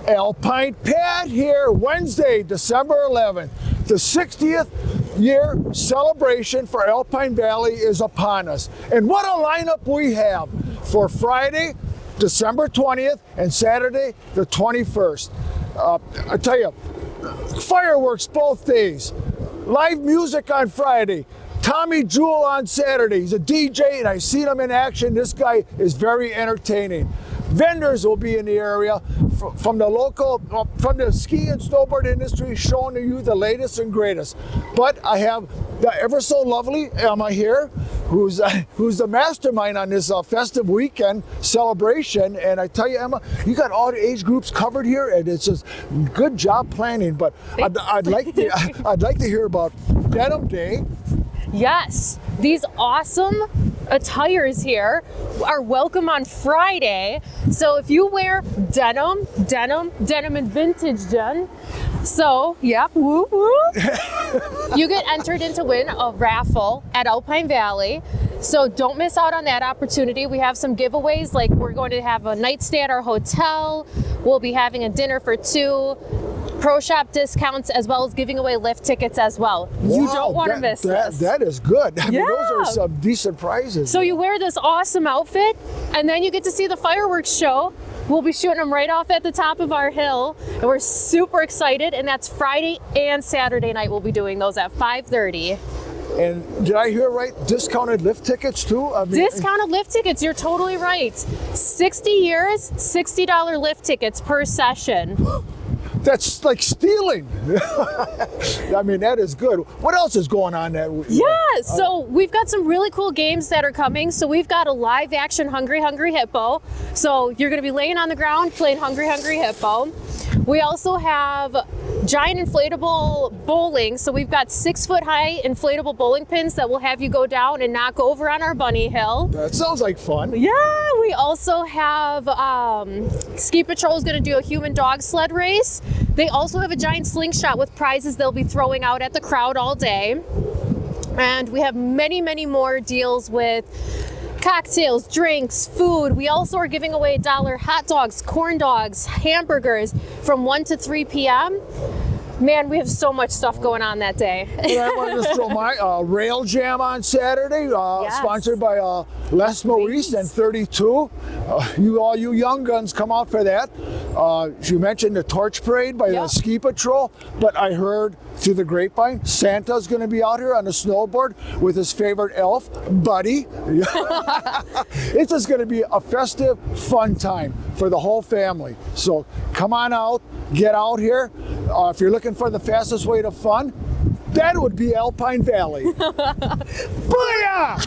Alpine Pat here, Wednesday, December 11th. The 60th year celebration for Alpine Valley is upon us. And what a lineup we have for Friday, December 20th and Saturday, the 21st. I tell you, fireworks both days, live music on Friday, Tommy Jewell on Saturday. He's a DJ and I've seen him in action. This guy is very entertaining. Vendors will be in the area from the local, from the ski and snowboard industry, showing you the latest and greatest. But I have the ever so lovely Emma here, who's the mastermind on this festive weekend celebration. And I tell you, Emma, you got all the age groups covered here, and it's just good job planning. But I'd like to hear about Denim Day. Yes, these awesome attires here are welcome on Friday. So if you wear denim and vintage gen, so yep, whoop whoop, you get entered in to win a raffle at Alpine Valley. So don't miss out on that opportunity. We have some giveaways, like we're going to have a night stay at our hotel. We'll be having a dinner for two. Pro shop discounts, as well as giving away lift tickets as well. Wow, you don't want to miss this. That is good. I mean, Yeah. those are some decent prizes. So you wear this awesome outfit, and then you get to see the fireworks show. We'll be shooting them right off at the top of our hill, and we're super excited. And that's Friday and Saturday night. We'll be doing those at 5:30. And did I hear right? Discounted lift tickets too? I mean, Discounted lift tickets, you're totally right. 60 years, $60 lift tickets per session. That's like stealing. I mean, that is good. What else is going on that week? Yeah, so we've got some really cool games that are coming. So we've got a live action Hungry Hungry Hippo. So you're gonna be laying on the ground playing Hungry Hungry Hippo. We also have giant inflatable bowling. So we've got 6-foot high inflatable bowling pins that will have you go down and knock over on our bunny hill. That sounds like fun. Yeah, we also have Ski Patrol is going to do a human dog sled race. They also have a giant slingshot with prizes they'll be throwing out at the crowd all day. And we have many, many more deals with cocktails, drinks, food. We also are giving away $1 hot dogs, corn dogs, hamburgers from 1 to 3 p.m. Man, we have so much stuff going on that day. And I want to just throw my rail jam on Saturday, Yes. sponsored by Les Maurice and 32. All you young guns, come out for that. You mentioned the torch parade by the Ski Patrol, but I heard through the grapevine, Santa's going to be out here on a snowboard with his favorite elf, Buddy. It's just going to be a festive, fun time for the whole family. So come on out, get out here. If you're looking for the fastest way to fun, that would be Alpine Valley. Booyah!